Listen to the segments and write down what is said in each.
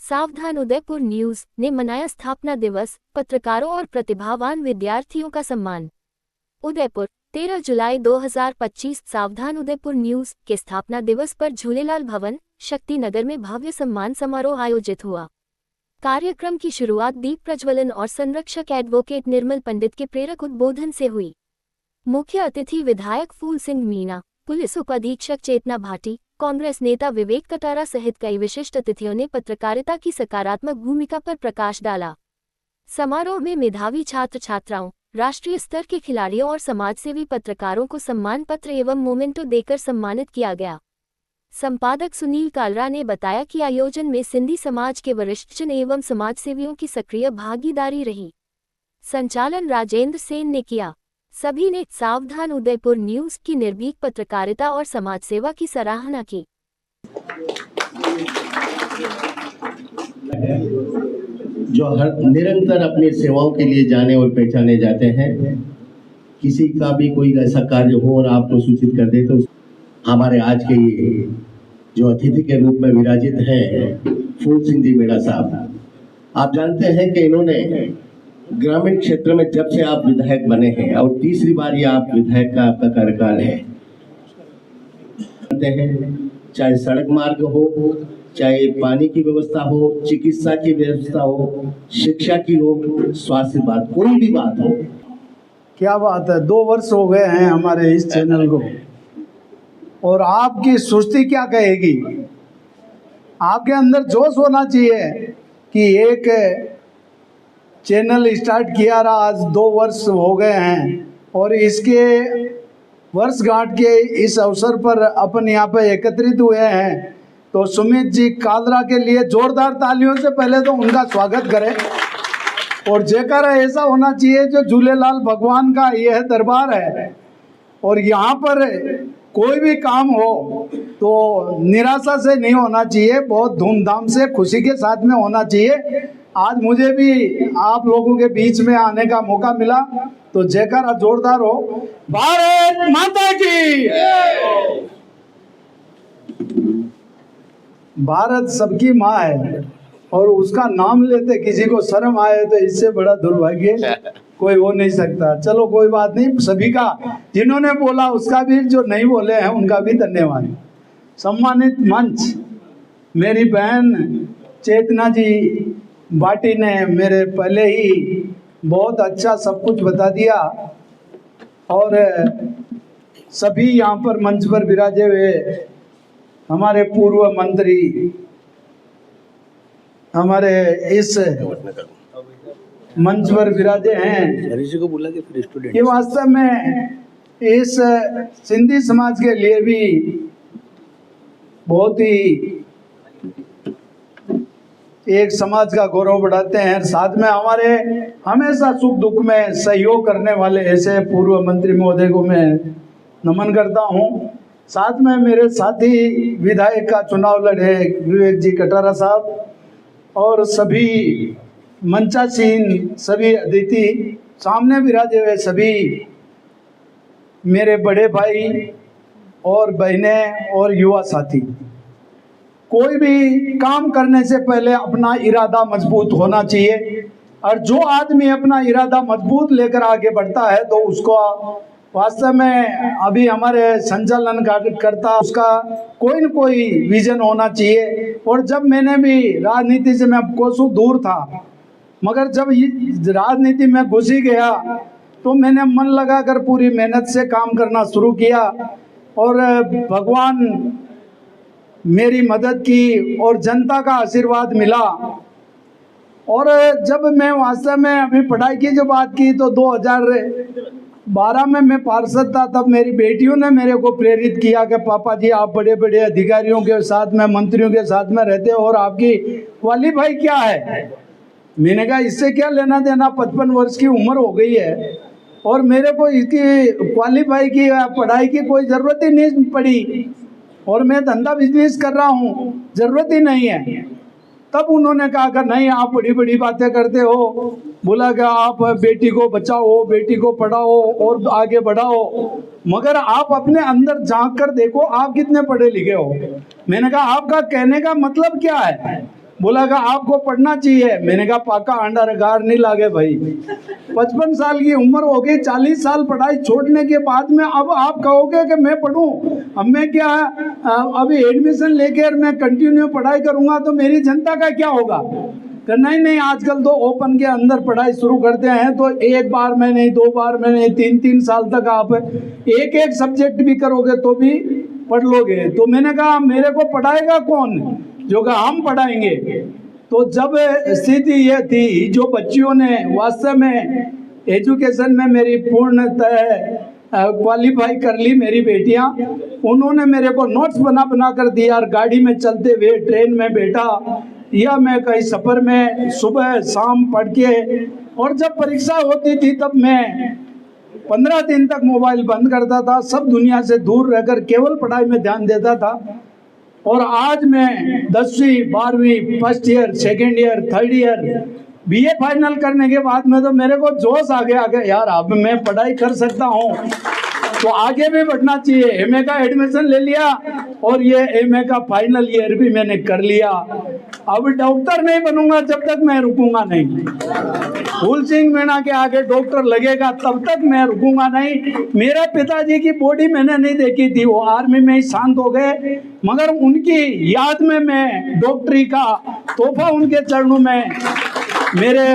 सावधान उदयपुर न्यूज ने मनाया स्थापना दिवस, पत्रकारों और प्रतिभावान विद्यार्थियों का सम्मान। उदयपुर 13 जुलाई 2025 सावधान उदयपुर न्यूज के स्थापना दिवस पर झूलेलाल भवन, शक्ति नगर में भव्य सम्मान समारोह आयोजित हुआ। कार्यक्रम की शुरुआत दीप प्रज्वलन और संरक्षक एडवोकेट निर्मल पंडित के प्रेरक उद्बोधन से हुई। मुख्य अतिथि विधायक फूल सिंह मीणा, पुलिस उप अधीक्षक चेतना भाटी, कांग्रेस नेता विवेक कटारा सहित कई विशिष्ट अतिथियों ने पत्रकारिता की सकारात्मक भूमिका पर प्रकाश डाला। समारोह में मेधावी छात्र छात्राओं, राष्ट्रीय स्तर के खिलाड़ियों और समाजसेवी पत्रकारों को सम्मान पत्र एवं मोमेंटो देकर सम्मानित किया गया। संपादक सुनील कालरा ने बताया कि आयोजन में सिंधी समाज के वरिष्ठजन एवं समाजसेवियों की सक्रिय भागीदारी रही। संचालन राजेंद्र सेन ने किया। सभी ने सावधान उदयपुर न्यूज की निर्भीक पत्रकारिता और समाजसेवा की सराहना की। जो हर निरंतर अपनी सेवाओं के लिए जाने और पहचाने जाते हैं, किसी का भी कोई ऐसा कार्य हो और आपको सूचित कर दे तो हमारे आज के ये जो अतिथि के रूप में विराजित हैं फूल सिंह जी मीणा साहब, आप जानते हैं कि इन्होंने ग्रामीण क्षेत्र में जब से आप विधायक बने हैं और तीसरी बार ये आप विधायक का आपका कार्यकाल है, चाहे सड़क मार्ग हो, चाहे पानी की व्यवस्था हो, चिकित्सा की व्यवस्था हो, शिक्षा की हो, स्वास्थ्य बात, कोई भी बात हो। क्या बात है, 2 वर्ष हो गए हैं हमारे इस चैनल को और आपकी सुस्ती क्या कहेगी। आपके अंदर जोश होना चाहिए कि एक चैनल स्टार्ट किया रहा, आज 2 वर्ष हो गए हैं और इसके वर्षगांठ के इस अवसर पर अपन यहाँ पे एकत्रित हुए हैं। तो सुमित जी कालरा के लिए जोरदार तालियों से पहले तो उनका स्वागत करें और जयकारा ऐसा होना चाहिए जो झूलेलाल भगवान का यह दरबार है और यहाँ पर कोई भी काम हो तो निराशा से नहीं होना चाहिए, बहुत धूमधाम से खुशी के साथ में होना चाहिए। आज मुझे भी आप लोगों के बीच में आने का मौका मिला तो जयकारा जोरदार हो। भारत माता की। भारत सबकी माँ है और उसका नाम लेते किसी को शर्म आए तो इससे बड़ा दुर्भाग्य कोई हो नहीं सकता। चलो कोई बात नहीं, सभी का जिन्होंने बोला उसका भी, जो नहीं बोले हैं उनका भी धन्यवाद। सम्मानित मंच, मेरी बहन चेतना जी भाटी ने मेरे पहले ही बहुत अच्छा सब कुछ बता दिया और सभी यहाँ पर मंच पर विराजे हुए हमारे पूर्व मंत्री, हमारे इस मंच पर विराजे हैं, ये वास्तव में इस सिंधी समाज के लिए भी बहुत ही एक समाज का गौरव बढ़ाते हैं। साथ में हमारे हमेशा सुख दुख में सहयोग करने वाले ऐसे पूर्व मंत्री महोदय को मैं नमन करता हूं। साथ में मेरे साथी विधायक का चुनाव लड़े विवेक जी कटारा साहब और सभी मंचासीन, सभी अतिथि, सामने विराजे हुए सभी मेरे बड़े भाई और बहनें और युवा साथी। कोई भी काम करने से पहले अपना इरादा मजबूत होना चाहिए और जो आदमी अपना इरादा मजबूत लेकर आगे बढ़ता है तो उसको वास्तव में अभी हमारे संचालन करता उसका कोई न कोई विजन होना चाहिए। और जब मैंने भी राजनीति से मैं कोसों दूर था, मगर जब राजनीति में घुस ही गया तो मैंने मन लगाकर पूरी मेहनत से काम करना शुरू किया और भगवान मेरी मदद की और जनता का आशीर्वाद मिला। और जब मैं वास्तव में अभी पढ़ाई की जो बात की तो 2012 में मैं पार्षद था, तब मेरी बेटियों ने मेरे को प्रेरित किया कि पापा जी आप बड़े बड़े अधिकारियों के साथ में, मंत्रियों के साथ में रहते हो और आपकी क्वालिफाई क्या है। मैंने कहा इससे क्या लेना देना, 55 वर्ष की उम्र हो गई है और मेरे को इसकी क्वालिफाई की पढ़ाई की कोई ज़रूरत ही नहीं पड़ी और मैं धंधा बिजनेस कर रहा हूँ, ज़रूरत ही नहीं है। तब उन्होंने कहा कि नहीं आप बड़ी बड़ी बातें करते हो, बोला कि आप बेटी को बचाओ, बेटी को पढ़ाओ और आगे बढ़ाओ, मगर आप अपने अंदर झांक कर देखो आप कितने पढ़े लिखे हो। मैंने कहा आपका कहने का मतलब क्या है। बोला कि आपको पढ़ना चाहिए। मैंने कहा पाका अंडा गार नहीं लागे भाई, 55 साल की उम्र हो गई, 40 साल पढ़ाई छोड़ने के बाद में अब आप कहोगे कि मैं पढ़ूं, अब मैं क्या अभी एडमिशन लेकर मैं कंटिन्यू पढ़ाई करूंगा तो मेरी जनता का क्या होगा? कि नहीं, आजकल तो ओपन के अंदर पढ़ाई शुरू करते हैं तो एक बार में नहीं, 2 बार में नहीं, 3-3 साल तक आप एक एक सब्जेक्ट भी करोगे तो भी पढ़ लोगे। तो मैंने कहा मेरे को पढ़ाएगा कौन, जो कि हम पढ़ाएंगे। तो जब स्थिति ये थी, जो बच्चियों ने वास्तव में एजुकेशन में मेरी पूर्णतः क्वालिफाई कर ली, मेरी बेटियां, उन्होंने मेरे को नोट्स बना बना कर दिया और गाड़ी में चलते हुए, ट्रेन में बैठा या मैं कहीं सफ़र में सुबह शाम पढ़ के, और जब परीक्षा होती थी तब मैं 15 दिन तक मोबाइल बंद करता था, सब दुनिया से दूर रहकर केवल पढ़ाई में ध्यान देता था। और आज मैं 10वीं 12वीं first year, second year, third year, BA final करने के बाद में तो मेरे को जोश आ गया यार अब मैं पढ़ाई कर सकता हूँ, तो आगे भी बढ़ना चाहिए। एमए का एडमिशन ले लिया और ये एमए का फाइनल ईयर भी मैंने कर लिया। अब डॉक्टर नहीं बनूंगा जब तक मैं रुकूंगा नहीं। फूल सिंह मीणा के आगे डॉक्टर लगेगा तब तक मैं रुकूंगा नहीं। मेरे पिताजी की बॉडी मैंने नहीं देखी थी, वो आर्मी में ही शांत हो गए, मगर उनकी याद में मैं डॉक्टरी का तोहफा उनके चरणों में मेरे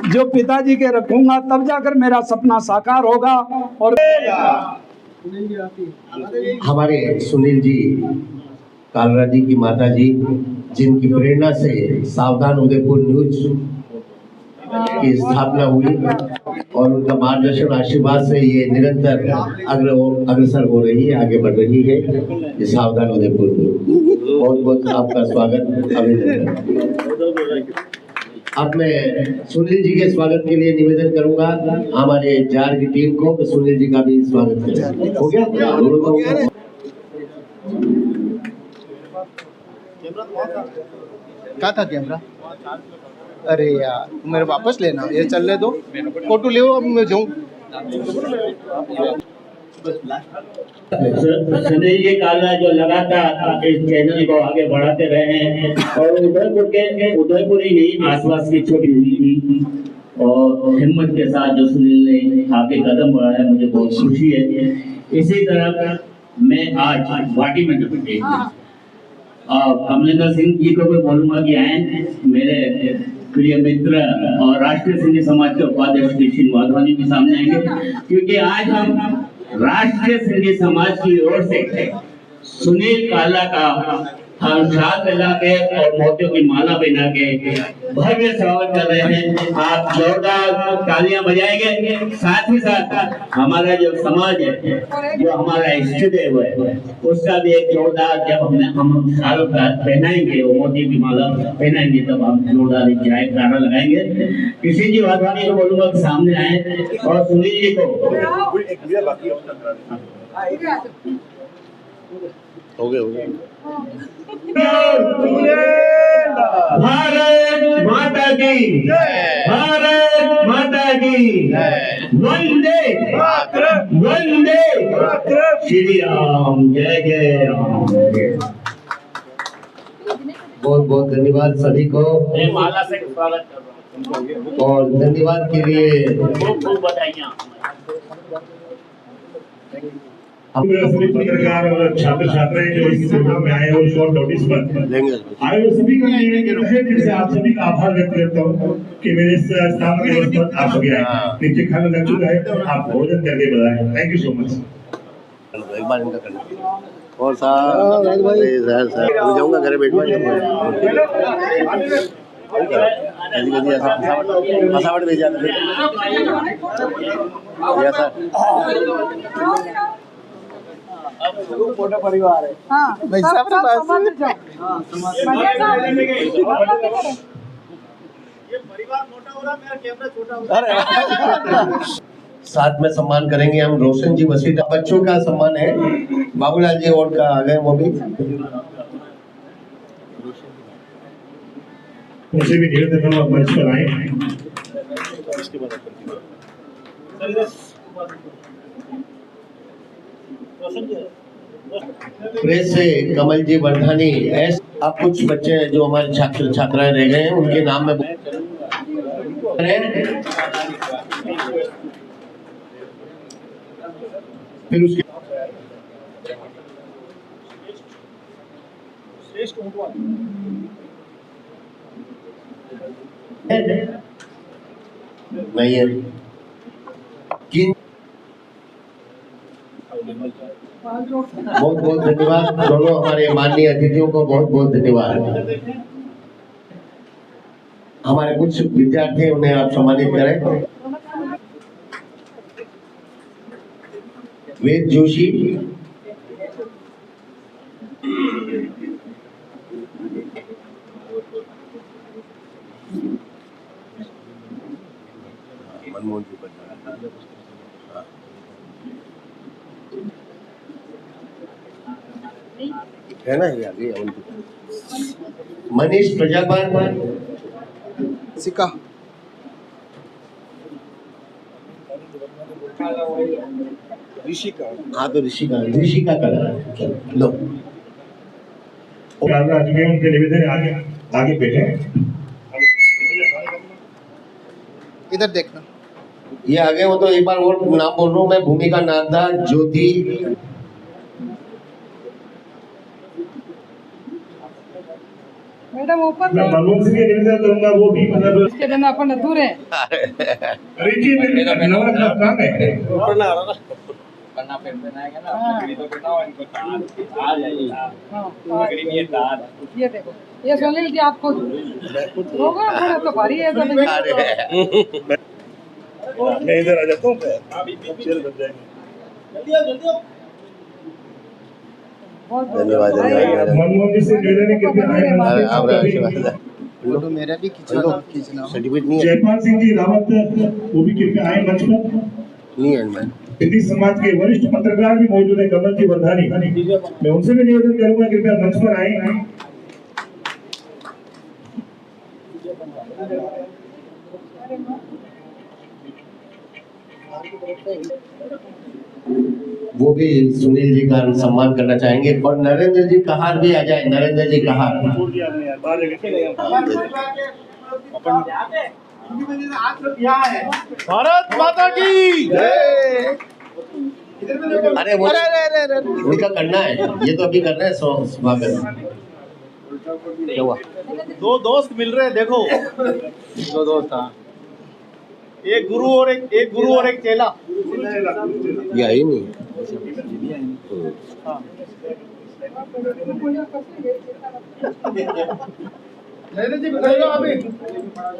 जो पिताजी के रखूंगा, तब जाकर मेरा सपना साकार होगा। और हमारे सुनील जी, कालरा जी की माता जी, जिनकी प्रेरणा से सावधान उदयपुर न्यूज की स्थापना हुई और उनका मार्गदर्शन आशीर्वाद से ये निरंतर अग्रसर हो रही है, आगे बढ़ रही है ये सावधान उदयपुर न्यूज। बहुत बहुत आपका स्वागत, अभिनंदन। अब मैं सुनील जी के स्वागत के लिए निवेदन करूंगा हमारे जार की टीम को, तो सुनील जी का भी स्वागत करें। हो गया? क्या था कैमरा? अरे यार तुम मेरे वापस लेना, ये चलने दो, फोटो ले, अब मैं जाऊँ। सुनील जी कालरा जो लगातार इस चैनल को आगे बढ़ाते रहे हैं और उदयपुर ही नहीं, आसपास की छोटी हुई थी और हिम्मत के साथ जो सुनील ने आगे कदम बढ़ाया, मुझे बहुत खुशी है। इसी तरह मैं आज वाटी में कमलेंद्र सिंह जी को भी बोलूंगा कि आए, मेरे प्रिय मित्र और राष्ट्रीय सिंधी समाज के उपाध्यक्ष कृष्ण वाधवानी भी सामने आएंगे, क्योंकि आज हम राष्ट्रीय सिंधी समाज की ओर से सुनील कालरा का हम शाल पहना के और मोतियों की माला पहना के भव्य स्वागत कर रहे हैं। आप जोरदार तालियां बजाएंगे। साथ ही साथ हमारा जो समाज है, जो हमारा इष्ट देव है, उसका भी एक जोरदार, जब हम शाल पहनाएंगे और मोती की माला पहनाएंगे तब हम जोरदार जय नारा लगाएंगे। किसी जी वाधवानी को बोलूंगा कि सामने आए और सुनील जी को हो गए। भारत माता की, भारत माता की, वंदे वंदे श्री राम, जय जय राम। बहुत बहुत धन्यवाद सभी को, मैं माला से स्वागत कर रहा हूँ और धन्यवाद के लिए खूब बधाइयाँ। सभी पत्रकार और छात्र छात्राएं जो इस प्रोग्राम में आए और शॉर्ट नोटिस पर आए, वो सभी का मैं से आप सभी का आभार व्यक्त करता हूँ कि मेरे इस स्थान के पर आप सभी आए। नीचे खाना लग चुका है, आप भोजन करके बताएं। Thank you so much. एक बार इनका करना और साहब भाई मैं जाऊंगा घर बैठ फसावट भेज जाता छोटा परिवार है। हाँ, भाई सब साहब सब समझ जाओ। ये परिवार मोटा हो रहा, मेरा कैमरा छोटा हो रहा। साथ में सम्मान करेंगे हम रोशन जी वसीटा, बच्चों का सम्मान है, बाबूलाल जी और का आ गए वो भी। उसे भी धीरे धीरे मंच पर आए। प्रेस से कमल जी वर्धानी ऐसे अब कुछ बच्चे हैं जो हमारे छात्र छात्राएं रह गए हैं, उनके नाम में फिर उसके नहीं है किन बहुत बहुत धन्यवाद दोनों हमारे माननीय अतिथियों को, बहुत बहुत धन्यवाद। हमारे कुछ विद्यार्थी हैं, उन्हें आप सम्मानित करें। वेद जोशी, मनमोहन जी है ना, ये आगे मनीष प्रजापति, सिक्का ऋषिका, हाँ तो ऋषिका कला लो। उनके निवेदन आगे आगे बैठे। इधर देखना, ये आगे हो तो एक बार और नाम बोल रहा हूँ मैं। भूमिका नागदा, ज्योति, मैडम ऊपर मैं मनमोहन सिंह के निवेदन करूंगा, वो भी मतलब इसके बिना अपन अधूरे हैं। अरे जी नवरत्न कहाँ गए? करना पेंशन आएगा ना, अपनी तो बताओ इनको आ जाएगा। हाँ, ये देखो, ये सुनील की आपको होगा थोड़ा तो भारी है तो नहीं। मैं इधर आ जाता हूँ, चेयर बन जाएंगे। धन्यवाद धन्यवाद। मनमोहन जी से निवेदन है कृपया फोटो मेरा भी खींचना। सर्टिफिकेट नहीं है, जयपाल सिंह जी रावत वो भी कृपया आए मंच पर। नहीं है मैं। सिंधी समाज के वरिष्ठ पत्रकार भी मौजूद है, कमल जी वर्धानी, मैं उनसे भी निवेदन करूंगा कृपया मंच पर आए। वो भी सुनील जी का सम्मान करना चाहेंगे। और नरेंद्र जी कहार भी आ जाए, नरेंद्र जी कहार। भारत माता की जय। अरे वो उनका करना है, ये तो अभी करना है स्वागत। क्या हुआ? दो दोस्त मिल रहे हैं, देखो दो दोस्त। हाँ, एक गुरु और एक चेला। ये आई नहीं।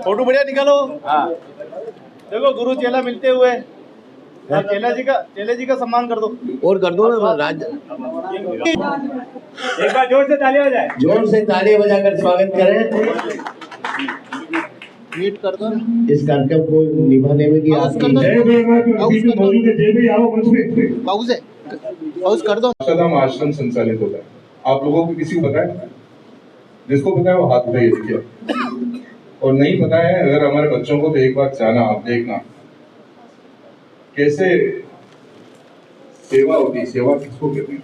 फोटो बढ़िया निकालो। हाँ, देखो गुरु चेला मिलते हुए। चेले जी का सम्मान कर दो। और कर दो ना राज। एक बार जोर से ताली हो जाए। जोर से ताली बजाकर स्वागत करें। मीट कर दो। इस कार्यक्रम को निभाने में भी आपकी पाउस कर दो। अक्षरधाम आश्रम संचालित होता है। आप लोगों को किसी को पता है? जिसको पता है वो हाथ उठाइए, देखिए। और नहीं पता है, अगर हमारे बच्चों को तो एक बार जाना, आप देखना कैसे सेवा होती है। सेवा किसको कहते हैं?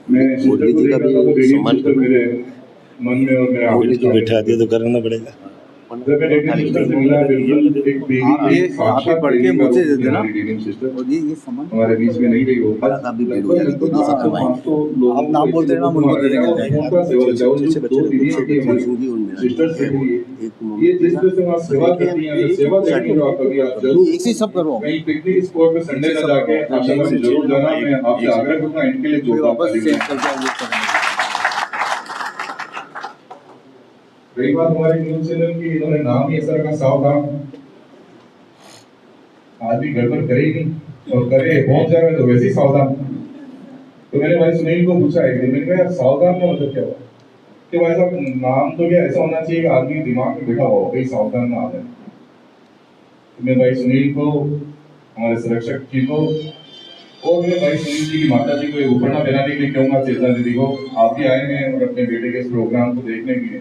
मैं सिस्टर को देख रहा था तो मेरे मन में और मेरे बैठा दिया तो करना पड़ेगा। जब मैंने सिस्टर से मिला, बिल्कुल एक बेटी एक साक्षात पढ़ के मुझे दे देना। और ये सामान हमारे बीच में नहीं रही हो। आप नाम बोलते हैं ना, मुझे दे देंगे। दो दीदी सिस्टर से ये जिस तरह से आप सेवा करती हैं, अगर सेवा करती हो आप कभी आप जरूर एक ही सब करो। कहीं पिकनिक स्पॉट पे संडे का जाके आश्रम में जरूर जाना। मैं आपसे आग्रह करूंगा इनके लिए जोरदार। रही बात हमारे न्यूज चैनल की, इन्होंने नाम ही ऐसा रखा सावधान। आदमी गड़बड़ करे ही नहीं, और करे पहुंच जाएगा तो वैसे ही सावधान। तो मैंने भाई सुनील को पूछा है, मैंने कहा यार सावधान का मतलब क्या हुआ? कि भाई साहब नाम तो क्या ऐसा होना चाहिए कि आदमी दिमाग में बैठा हो, कहीं सावधान ना आ जाए। तो मैं भाई सुनील को, हमारे संरक्षक जी को, और मैं भाई सुनील जी की माता जी को एक उपन्यास बनाने के लिए कहूँगा, चेतना दीदी को। आप भी आए हैं और अपने बेटे के इस प्रोग्राम को देखने के लिए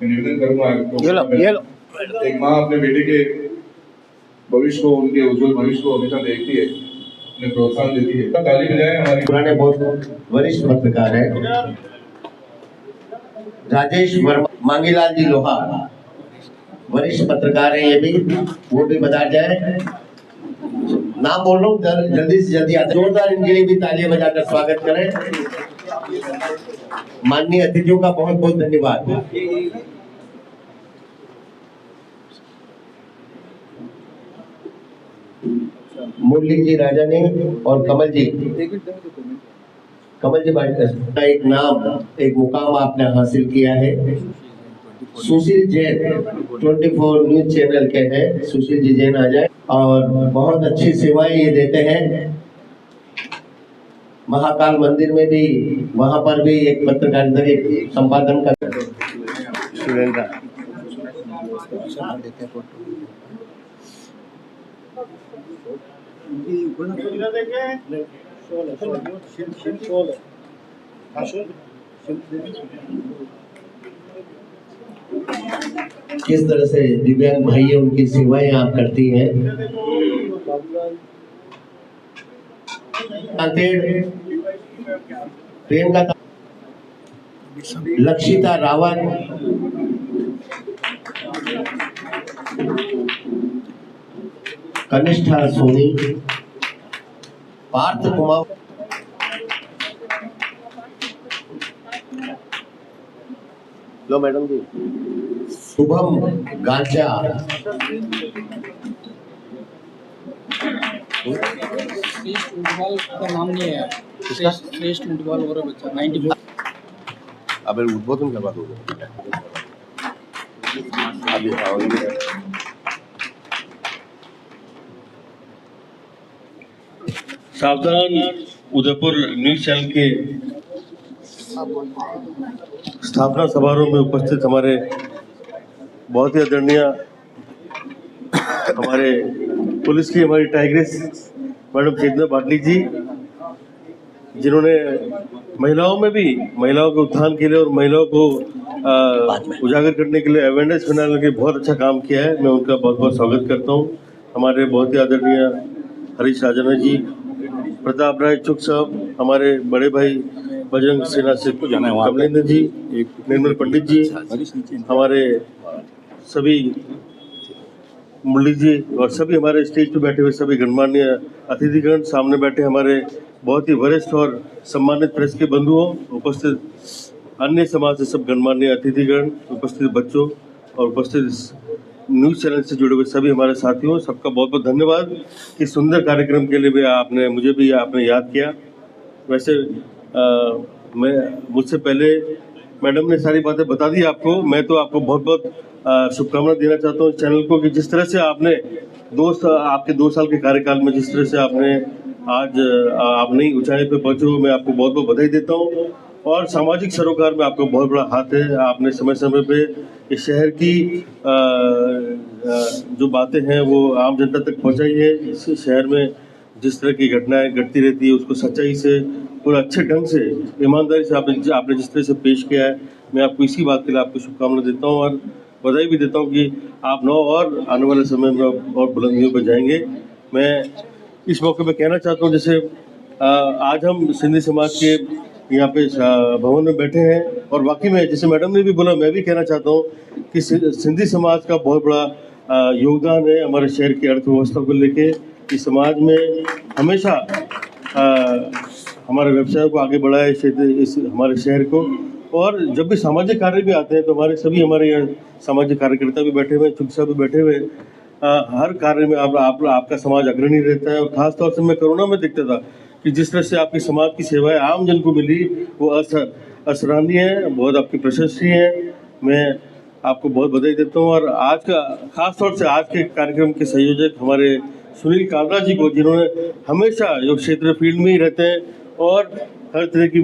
मैं निवेदन करूंगा। एक माँ अपने बेटे के भविष्य को, उनके उज्जवल भविष्य को हमेशा देखती है। ने प्रोत्साहन देती है। ताली बजाएं हमारी। पुराने बहुत वरिष्ठ पत्रकार है राजेश वर्मा, मांगीलाल जी लोहा, वरिष्ठ पत्रकार है ये भी, वो भी बता जाए। नाम बोल रहा हूँ, जल्दी से जल्दी आते। जोरदार इनके लिए भी तालियां बजाकर स्वागत करें। माननीय अतिथियों का बहुत बहुत धन्यवाद। मुरली जी राजानी और कमल जी का एक नाम, एक मुकाम आपने हासिल किया है। सुशील जैन 24 न्यूज चैनल के हैं, सुशील जी जैन आ जाए, और बहुत अच्छी सेवाएं ये देते हैं। महाकाल मंदिर में भी, वहां पर भी एक पत्रकारिता के संपादन का किस तरह से दिव्यांग भाई उनकी सेवाएं आप करती हैं। प्रियंका, लक्षिता रावत, कनिष्ठा सोनी, पार्थ कुमार, लो मैडम जी, शुभम गांजा, श्रेष्ठ उठवाल का नाम नहीं है। श्रेष्ठ उठवाल हो रहा बच्चा 90। अब उद्बोधन करवा दो। सावधान उदयपुर न्यूज चैनल के स्थापना समारोह में उपस्थित हमारे बहुत ही आदरणीय हमारे पुलिस की हमारी टाइग्रेस मैडम चेतना पाटली जी, जिन्होंने महिलाओं में भी महिलाओं के उत्थान के लिए और महिलाओं को उजागर करने के लिए अवेयरनेस फैलाने के लिए बहुत अच्छा काम किया है। मैं उनका बहुत बहुत स्वागत करता हूँ। हमारे बहुत ही आदरणीय हरीश राजाना जी, प्रताप राय चुक साहब, हमारे बड़े भाई बजरंग सेना से कमलेंद्र जी, निर्मल पंडित जी, हमारे सभी मुरली जी, और सभी हमारे स्टेज पे बैठे हुए सभी गणमान्य अतिथिगण, सामने बैठे हमारे बहुत ही वरिष्ठ और सम्मानित प्रेस के बंधुओं, उपस्थित अन्य समाज से सब गणमान्य अतिथिगण, उपस्थित बच्चों और उपस्थित न्यूज़ चैनल से जुड़े हुए सभी हमारे साथियों, सबका बहुत बहुत धन्यवाद। इस सुंदर कार्यक्रम के लिए भी मुझे आपने याद किया। वैसे मैं मुझसे पहले मैडम ने सारी बातें बता दी आपको। मैं तो आपको बहुत बहुत शुभकामनाएं देना चाहता हूँ इस चैनल को कि जिस तरह से आपने आपके 2 साल के कार्यकाल में जिस तरह से आपने आज आप नई ऊंचाई पे पहुंचे हो, मैं आपको बहुत बहुत बधाई देता हूँ। और सामाजिक सरोकार में आपका बहुत बड़ा हाथ है। आपने समय समय पे इस शहर की जो बातें हैं वो आम जनता तक पहुँचाई है। इस शहर में जिस तरह की घटनाएं घटती रहती है उसको सच्चाई से और अच्छे ढंग से, ईमानदारी से आपने जिस तरह से पेश किया है, मैं आपको इसी बात के लिए आपको शुभकामनाएं देता हूँ और बधाई भी देता हूँ कि आप नौ और आने वाले समय में और बुलंदियों पर जाएंगे। मैं इस मौके पर कहना चाहता हूँ, जैसे आज हम सिंधी समाज के यहाँ पे भवन में बैठे हैं और वाकई में जैसे मैडम ने भी बोला, मैं भी कहना चाहता हूँ कि सिंधी समाज का बहुत बड़ा योगदान है हमारे शहर की अर्थव्यवस्था को लेके। इस समाज में हमेशा हमारे व्यवसाय को आगे बढ़ाया इस हमारे शहर को। और जब भी सामाजिक कार्य भी आते हैं तो हमारे यहाँ सामाजिक कार्यकर्ता भी बैठे हुए हैं, चिकित्सा भी बैठे हुए हैं। हर कार्य में आपका समाज अग्रणी रहता है। और ख़ास तौर से मैं कोरोना में देखता था कि जिस तरह से आपकी समाज की सेवाएं आम जन को मिली वो असराहनीय है, बहुत आपकी प्रशंसनीय है। मैं आपको बहुत बधाई देता हूँ। और आज का खास तौर से आज के कार्यक्रम के संयोजक हमारे सुनील कालरा जी को, जिन्होंने हमेशा जो क्षेत्र फील्ड में ही रहते हैं और हर तरह की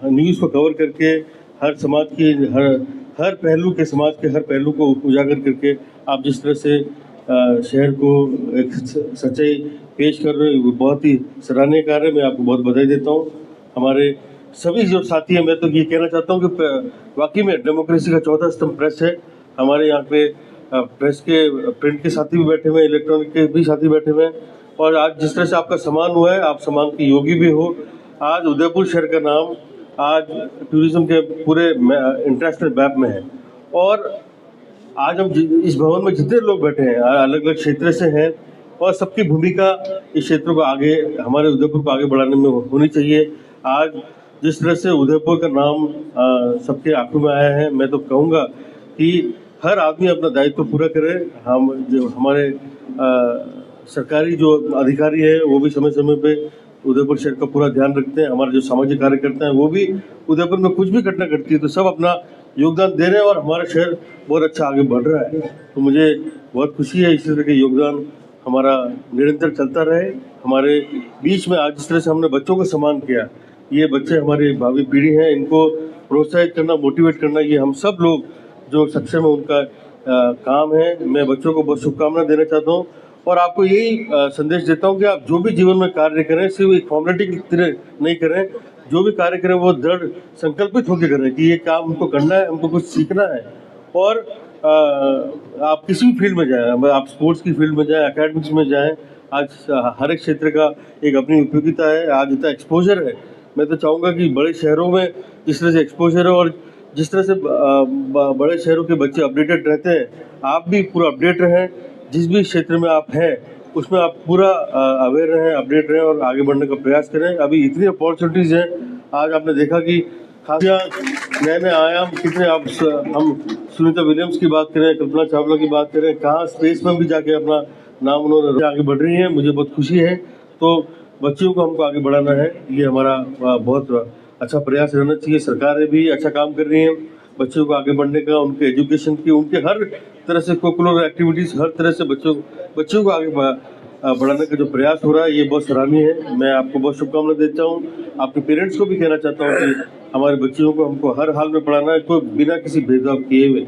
न्यूज़ को कवर करके हर समाज की हर पहलू के समाज के हर पहलू को उजागर करके आप जिस तरह से शहर को एक सच्चाई पेश कर रहे हो, बहुत ही सराहनीय कार्य। मैं आपको बहुत बधाई देता हूँ। हमारे सभी जो साथी हैं, मैं तो ये कहना चाहता हूँ कि वाकई में डेमोक्रेसी का चौथा स्तंभ प्रेस है। हमारे यहाँ पे प्रेस के प्रिंट के साथी भी बैठे हुए हैं, इलेक्ट्रॉनिक के भी साथी बैठे हुए हैं। और आज जिस तरह से आपका सम्मान हुआ है, आप सम्मान के योगी भी हो। आज उदयपुर शहर का नाम आज टूरिज्म के पूरे इंटरनेशनल मैप में है। और आज हम इस भवन में जितने लोग बैठे हैं अलग अलग क्षेत्र से हैं, और सबकी भूमिका इस क्षेत्र को आगे, हमारे उदयपुर को आगे बढ़ाने में होनी चाहिए। आज जिस तरह से उदयपुर का नाम सबके आंखों में आया है, मैं तो कहूँगा कि हर आदमी अपना दायित्व पूरा करे। हम जो हमारे सरकारी जो अधिकारी है वो भी समय समय पे उदयपुर शहर का पूरा ध्यान रखते हैं। हमारे जो सामाजिक कार्यकर्ता हैं वो भी उदयपुर में कुछ भी घटना घटती है तो सब अपना योगदान दे रहे हैं, और हमारा शहर बहुत अच्छा आगे बढ़ रहा है। तो मुझे बहुत खुशी है, इसी तरह के योगदान हमारा निरंतर चलता रहे। हमारे बीच में आज जिस तरह से हमने बच्चों का सम्मान किया, ये बच्चे हमारी भावी पीढ़ी हैं, इनको प्रोत्साहित करना, मोटिवेट करना, ये हम सब लोग जो सक्षम है उनका काम है। मैं बच्चों को बहुत शुभकामनाएं देना चाहता हूँ, और आपको यही संदेश देता हूँ कि आप जो भी जीवन में कार्य करें, सिर्फ एक फॉर्मेलिटी की तरह नहीं करें। जो भी कार्य करें वो दृढ़ संकल्पित होकर करें कि ये काम हमको करना है, हमको कुछ सीखना है। और आप किसी भी फील्ड में जाएं, आप स्पोर्ट्स की फील्ड में जाएं, एकेडमिक्स में जाएं, आज हर एक क्षेत्र का एक अपनी उपयोगिता है। आज इतना एक्सपोजर है, मैं तो चाहूँगा कि बड़े शहरों में जिस तरह से एक्सपोजर है और जिस तरह से बड़े शहरों के बच्चे अपडेटेड रहते हैं, आप भी पूरा अपडेट रहें। जिस भी क्षेत्र में आप हैं उसमें आप पूरा अवेयर रहें, अपडेट रहें और आगे बढ़ने का प्रयास करें। अभी इतनी अपॉर्चुनिटीज़ हैं, आज आपने देखा कि खासिया नए नए आयाम कितने। आप हम सुनीता विलियम्स की बात करें, कल्पना चावला की बात करें, कहाँ स्पेस में भी जाके अपना नाम उन्होंने आगे बढ़ रही हैं, मुझे बहुत खुशी है। तो बच्चियों को हमको आगे बढ़ाना है, ये हमारा बहुत अच्छा प्रयास रहना चाहिए। सरकारें भी अच्छा काम कर रही हैं बच्चों को आगे बढ़ने का, उनके एजुकेशन की, उनके हर तरह से कोकुलर एक्टिविटीज़, हर तरह से बच्चों को आगे बढ़ाने का जो प्रयास हो रहा है, ये बहुत सराहनीय है। मैं आपको बहुत शुभकामनाएं देता हूँ। आपके पेरेंट्स को भी कहना चाहता हूँ कि हमारे बच्चियों को हमको हर हाल में पढ़ाना है, कोई बिना किसी भेदभाव किए हुए।